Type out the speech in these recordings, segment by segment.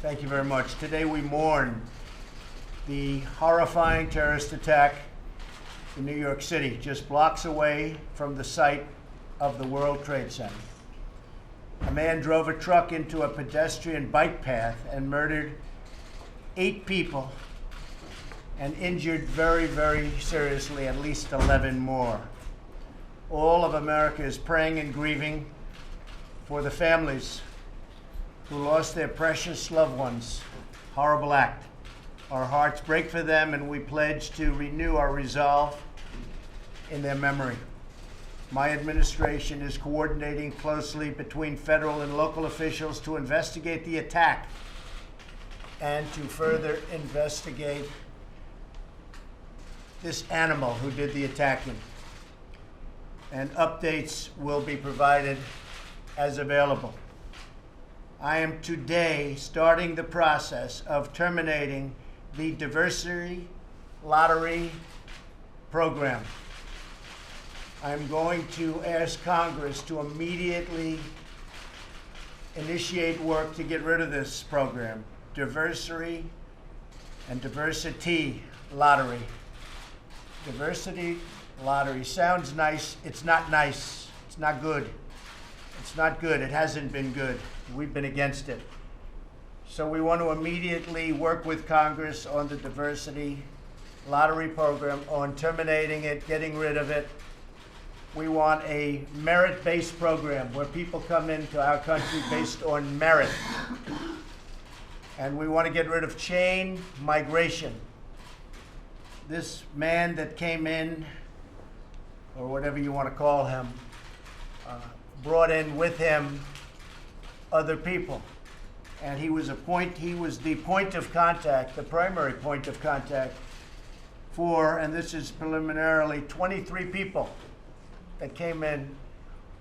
Thank you very much. Today we mourn the horrifying terrorist attack in New York City, just blocks away from the site of the World Trade Center. A man drove a truck into a pedestrian bike path and murdered 8 people and injured very, very seriously at least 11 more. All of America is praying and grieving for the families who lost their precious loved ones. Horrible act. Our hearts break for them, and we pledge to renew our resolve in their memory. My administration is coordinating closely between federal and local officials to investigate the attack and to further investigate this animal who did the attacking. And updates will be provided as available. I am today starting the process of terminating the diversity lottery program. I'm going to ask Congress to immediately initiate work to get rid of this program. Diversity and diversity lottery. Diversity lottery sounds nice. It's not nice. It's not good. It's not good. It hasn't been good. We've been against it. So we want to immediately work with Congress on the diversity lottery program, on terminating it, getting rid of it. We want a merit-based program where people come into our country based on merit. And we want to get rid of chain migration. This man that came in, or whatever you want to call him, brought in with him other people. And he was the point of contact, the primary point of contact for, and this is preliminarily, 23 people that came in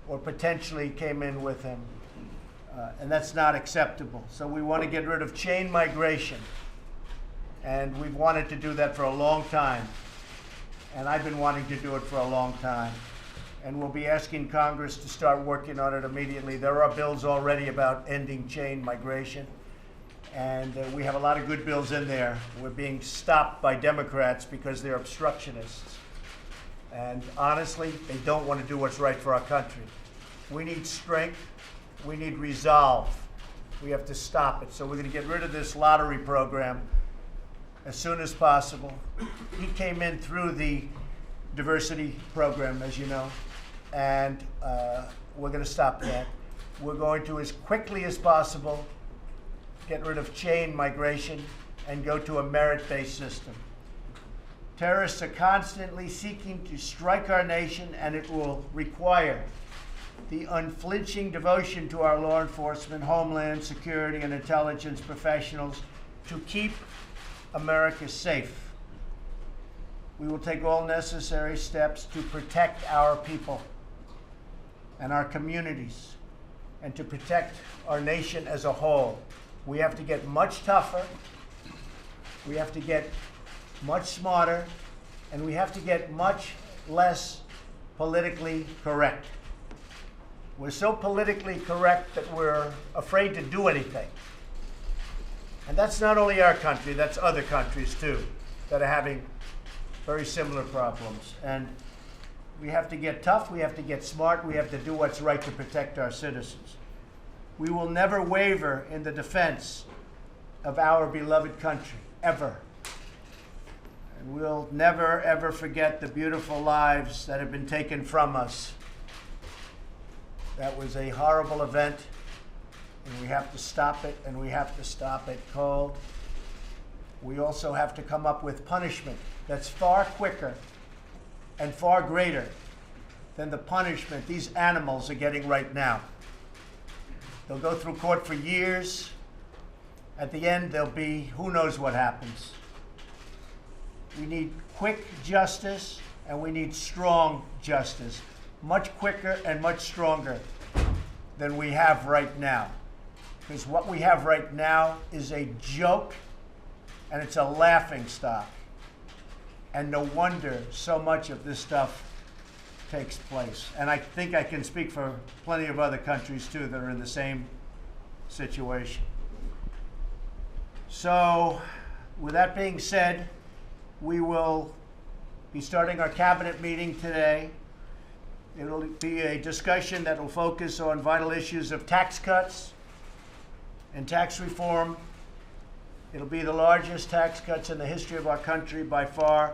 or potentially came in with him. And that's not acceptable. So we want to get rid of chain migration. And we've wanted to do that for a long time. And I've been wanting to do it for a long time. And we'll be asking Congress to start working on it immediately. There are bills already about ending chain migration. And we have a lot of good bills in there. We're being stopped by Democrats because they're obstructionists. And honestly, they don't want to do what's right for our country. We need strength. We need resolve. We have to stop it. So we're going to get rid of this lottery program as soon as possible. He came in through the diversity program, as you know, and we're going to stop that. We're going to, as quickly as possible, get rid of chain migration and go to a merit-based system. Terrorists are constantly seeking to strike our nation, and it will require the unflinching devotion to our law enforcement, homeland security, and intelligence professionals to keep America safe. We will take all necessary steps to protect our people and our communities and to protect our nation as a whole. We have to get much tougher, we have to get much smarter, and we have to get much less politically correct. We're so politically correct that we're afraid to do anything. And that's not only our country, that's other countries too that are having very similar problems. And we have to get tough, we have to get smart, we have to do what's right to protect our citizens. We will never waver in the defense of our beloved country, ever. And we'll never, ever forget the beautiful lives that have been taken from us. That was a horrible event, and we have to stop it, and we have to stop it cold. We also have to come up with punishment that's far quicker and far greater than the punishment these animals are getting right now. They'll go through court for years. At the end, there'll be who knows what happens. We need quick justice, and we need strong justice. Much quicker and much stronger than we have right now. Because what we have right now is a joke, and it's a laughing stock. And no wonder so much of this stuff takes place. And I think I can speak for plenty of other countries too that are in the same situation. So, with that being said, we will be starting our cabinet meeting today. It'll be a discussion that will focus on vital issues of tax cuts and tax reform. It'll be the largest tax cuts in the history of our country by far.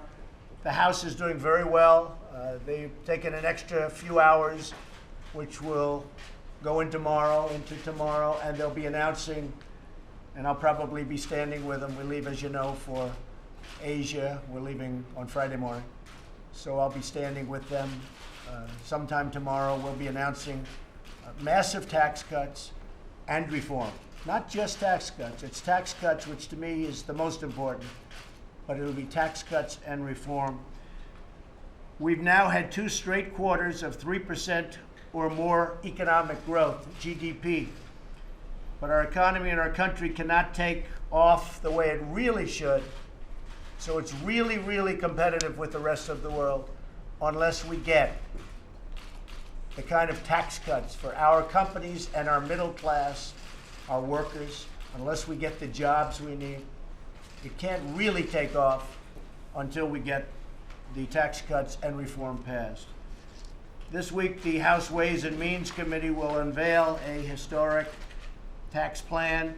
The House is doing very well. They've taken an extra few hours, which will go into tomorrow, and they'll be announcing, and I'll probably be standing with them. We leave, as you know, for Asia. We're leaving on Friday morning. So I'll be standing with them sometime tomorrow. We'll be announcing massive tax cuts and reform. Not just tax cuts. It's tax cuts, which to me is the most important, but it'll be tax cuts and reform. We've now had 2 straight quarters of 3% or more economic growth, GDP. But our economy and our country cannot take off the way it really should. So it's really, really competitive with the rest of the world unless we get the kind of tax cuts for our companies and our middle class, our workers, unless we get the jobs we need. It can't really take off until we get the tax cuts and reform passed. This week, the House Ways and Means Committee will unveil a historic tax plan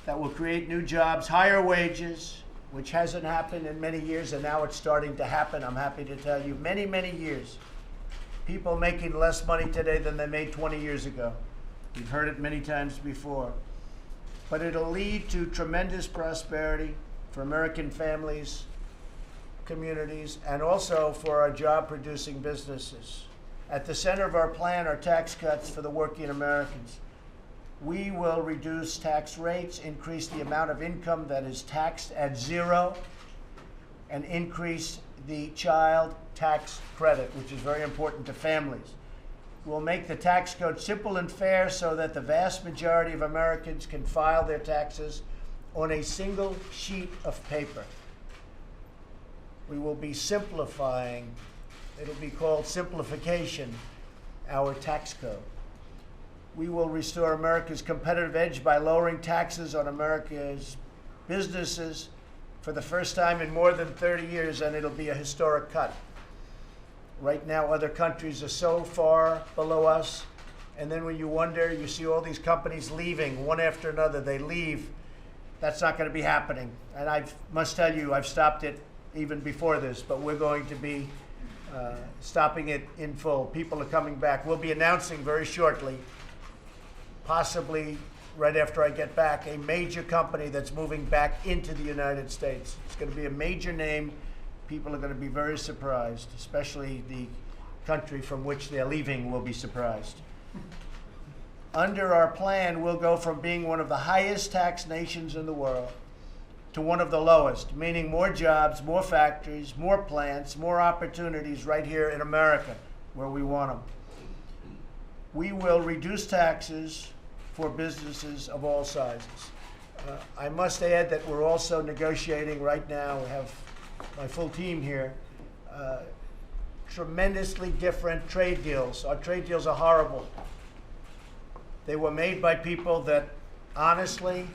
that will create new jobs, higher wages, which hasn't happened in many years, and now it's starting to happen. I'm happy to tell you, many, many years. People making less money today than they made 20 years ago. You've heard it many times before. But it'll lead to tremendous prosperity for American families, communities, and also for our job-producing businesses. At the center of our plan are tax cuts for the working Americans. We will reduce tax rates, increase the amount of income that is taxed at zero, and increase the child tax credit, which is very important to families. We'll make the tax code simple and fair so that the vast majority of Americans can file their taxes on a single sheet of paper. We will be simplifying, it'll be called simplification, our tax code. We will restore America's competitive edge by lowering taxes on America's businesses for the first time in more than 30 years, and it'll be a historic cut. Right now, other countries are so far below us, and then when you wonder, you see all these companies leaving, one after another, they leave. That's not going to be happening. And I must tell you, I've stopped it even before this, but we're going to be stopping it in full. People are coming back. We'll be announcing very shortly, possibly right after I get back, a major company that's moving back into the United States. It's going to be a major name. People are going to be very surprised, especially the country from which they're leaving will be surprised. Under our plan, we'll go from being one of the highest tax nations in the world to one of the lowest, meaning more jobs, more factories, more plants, more opportunities right here in America where we want them. We will reduce taxes for businesses of all sizes. I must add that we're also negotiating right now, we have my full team here, tremendously different trade deals. Our trade deals are horrible. They were made by people that, honestly,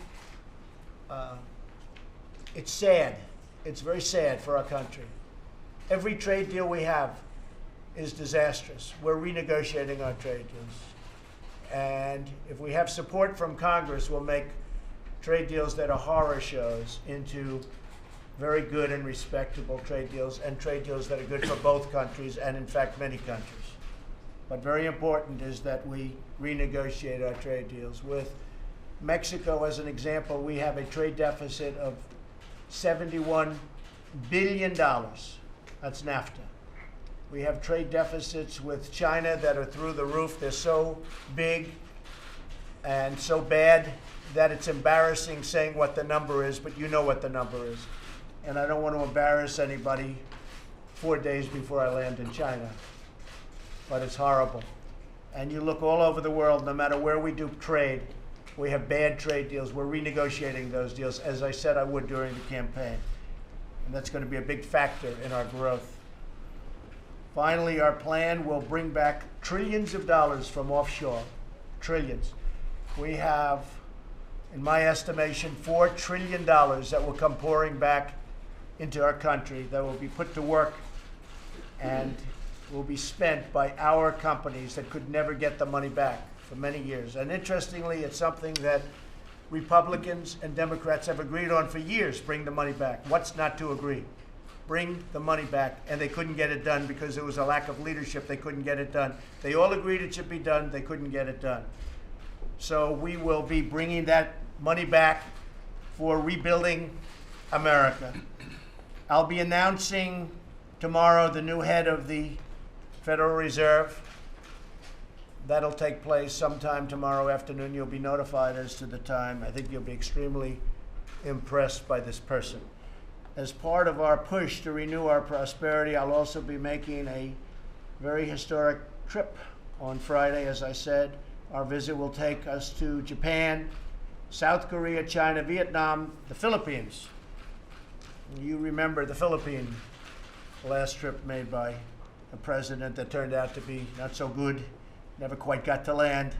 it's sad. It's very sad for our country. Every trade deal we have is disastrous. We're renegotiating our trade deals. And if we have support from Congress, we'll make trade deals that are horror shows into very good and respectable trade deals, and trade deals that are good for both countries and, in fact, many countries. But very important is that we renegotiate our trade deals. With Mexico, as an example, we have a trade deficit of $71 billion. That's NAFTA. We have trade deficits with China that are through the roof. They're so big and so bad that it's embarrassing saying what the number is, but you know what the number is. And I don't want to embarrass anybody 4 days before I land in China, but it's horrible. And you look all over the world, no matter where we do trade, we have bad trade deals. We're renegotiating those deals, as I said I would during the campaign. And that's going to be a big factor in our growth. Finally, our plan will bring back trillions of dollars from offshore. Trillions. We have in my estimation, $4 trillion that will come pouring back into our country, that will be put to work and will be spent by our companies that could never get the money back for many years. And interestingly, it's something that Republicans and Democrats have agreed on for years, bring the money back. What's not to agree? Bring the money back. And they couldn't get it done because there was a lack of leadership. They couldn't get it done. They all agreed it should be done. They couldn't get it done. So we will be bringing that money back for rebuilding America. I'll be announcing tomorrow the new head of the Federal Reserve. That'll take place sometime tomorrow afternoon. You'll be notified as to the time. I think you'll be extremely impressed by this person. As part of our push to renew our prosperity, I'll also be making a very historic trip on Friday, as I said. Our visit will take us to Japan, South Korea, China, Vietnam, the Philippines. You remember the Philippines, last trip made by a president that turned out to be not so good, never quite got to land.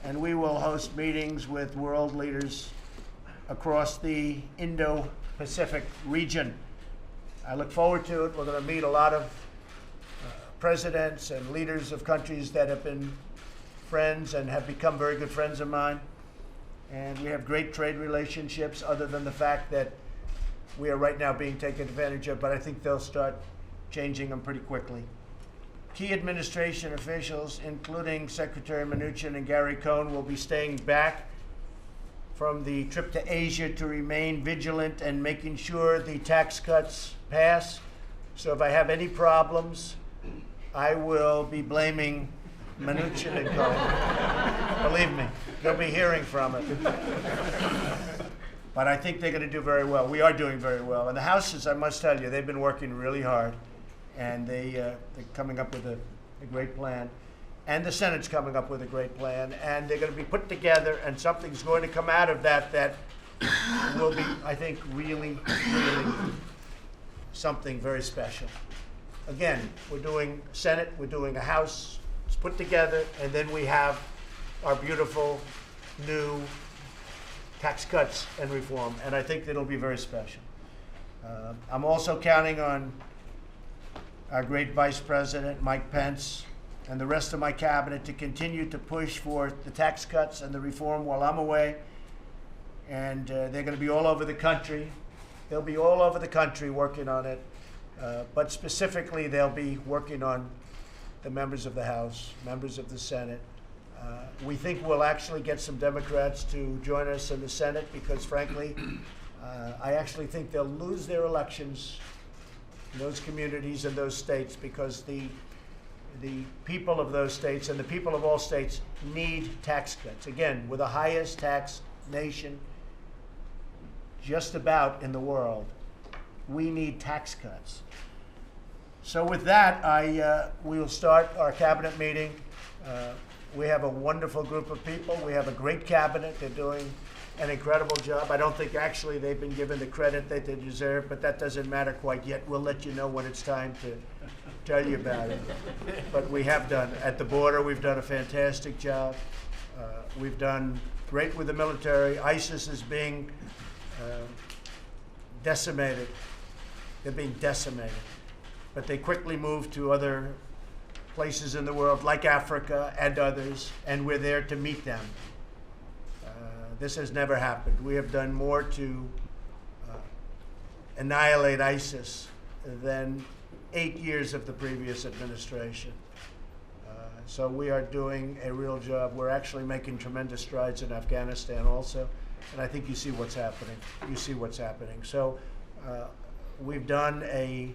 And we will host meetings with world leaders across the Indo-Pacific region. I look forward to it. We're going to meet a lot of presidents and leaders of countries that have been friends and have become very good friends of mine. And we have great trade relationships, other than the fact that we are right now being taken advantage of, but I think they'll start changing them pretty quickly. Key administration officials, including Secretary Mnuchin and Gary Cohn, will be staying back from the trip to Asia to remain vigilant and making sure the tax cuts pass. So if I have any problems, I will be blaming Mnuchin and Cohn. Believe me, you'll be hearing from it. But I think they're going to do very well. We are doing very well. And the Houses, I must tell you, they've been working really hard. And they're coming up with a great plan. And the Senate's coming up with a great plan. And they're going to be put together, and something's going to come out of that that will be, I think, really, really something very special. Again, we're doing Senate, we're doing a House. It's put together, and then we have our beautiful new tax cuts and reform. And I think it'll be very special. I'm also counting on our great Vice President, Mike Pence, and the rest of my cabinet to continue to push for the tax cuts and the reform while I'm away. And they're going to be all over the country. They'll be all over the country working on it. But specifically, they'll be working on the members of the House, members of the Senate. We think we'll actually get some Democrats to join us in the Senate because, frankly, I actually think they'll lose their elections in those communities and those states because the people of those states and the people of all states need tax cuts. Again, we're the highest tax nation just about in the world. We need tax cuts. So with that, we will start our cabinet meeting. We have a wonderful group of people. We have a great cabinet. They're doing an incredible job. I don't think actually they've been given the credit that they deserve, but that doesn't matter quite yet. We'll let you know when it's time to tell you about it. But we have done. At the border, we've done a fantastic job. We've done great with the military. ISIS is being decimated. They're being decimated. But they quickly moved to other places in the world, like Africa and others, and we're there to meet them. This has never happened. We have done more to annihilate ISIS than 8 years of the previous administration. So we are doing a real job. We're actually making tremendous strides in Afghanistan also, and I think you see what's happening. You see what's happening. So we've done a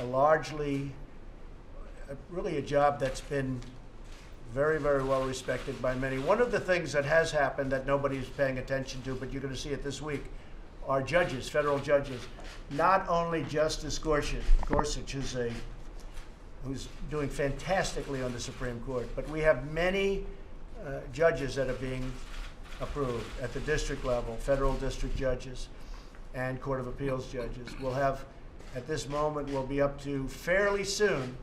largely, really a job that's been very, very well respected by many. One of the things that has happened that nobody's paying attention to, but you're going to see it this week, are judges, federal judges. Not only Justice Gorsuch, who's doing fantastically on the Supreme Court, but we have many judges that are being approved at the district level, federal district judges and Court of Appeals judges. We'll have, at this moment, we'll be up to fairly soon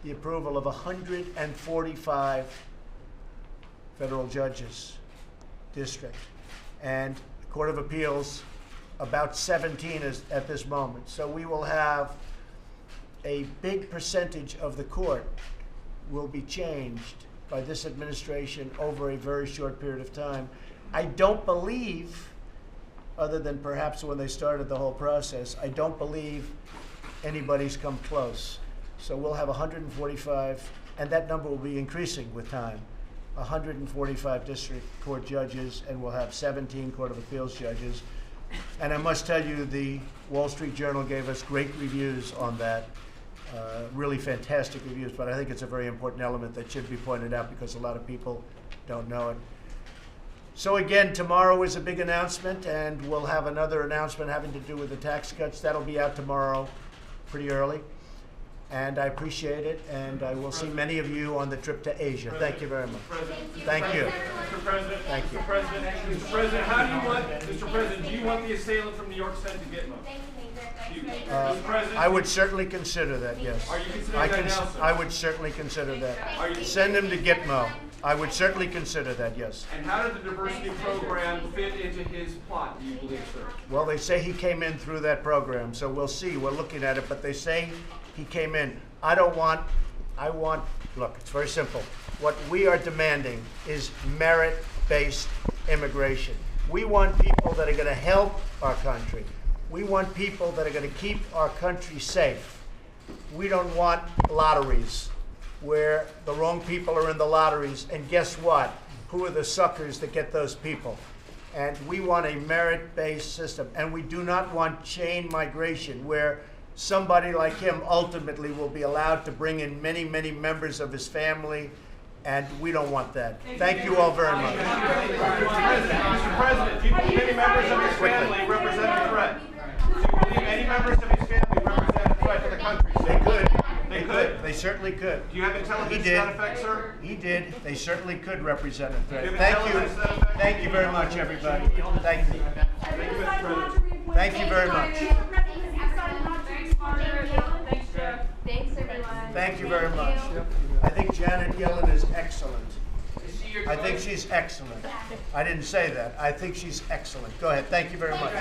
the approval of 145 federal judges district. And the Court of Appeals, about 17 is at this moment. So we will have a big percentage of the court will be changed by this administration over a very short period of time. I don't believe, other than perhaps when they started the whole process, I don't believe anybody's come close. So we'll have 145, and that number will be increasing with time. 145 district court judges, and we'll have 17 Court of Appeals judges. And I must tell you, the Wall Street Journal gave us great reviews on that, really fantastic reviews, but I think it's a very important element that should be pointed out because a lot of people don't know it. So again, tomorrow is a big announcement, and we'll have another announcement having to do with the tax cuts. That'll be out tomorrow pretty early. And I appreciate it, and I will see many of you on the trip to Asia. Thank you very much. Thank you. Mr. President, Thank you. Mr. President, how do you want, Mr. President, do you want the assailant from New York sent to Gitmo? Mr. President, I would certainly consider that, yes. Are you considering that now, sir? I would certainly consider that. Send him to Gitmo. I would certainly consider that, yes. And how did the diversity program fit into his plot, do you believe, sir? Well, they say he came in through that program, so we'll see. We're looking at it, but they say he came in. Look, it's very simple. What we are demanding is merit-based immigration. We want people that are going to help our country. We want people that are going to keep our country safe. We don't want lotteries where the wrong people are in the lotteries, and guess what? Who are the suckers that get those people? And we want a merit-based system, and we do not want chain migration where somebody like him ultimately will be allowed to bring in many, many members of his family, and we don't want that. Thank you all very much. Mr. President, do you believe any members of his family represent a threat? Do you believe any members of his family represent a threat to the country? They could. They could? They certainly could. Do you have intelligence to that effect, sir? He did. They certainly could represent a threat. Do you have Thank you. intelligence to that effect? Thank you very much, everybody. Thank you. Thank you, Mr. President. Thank you very much. Thanks, Jeff. Thanks, everyone. Thank you very much. I think Janet Yellen is excellent. I think she's excellent. I didn't say that. I think she's excellent. Go ahead. Thank you very much.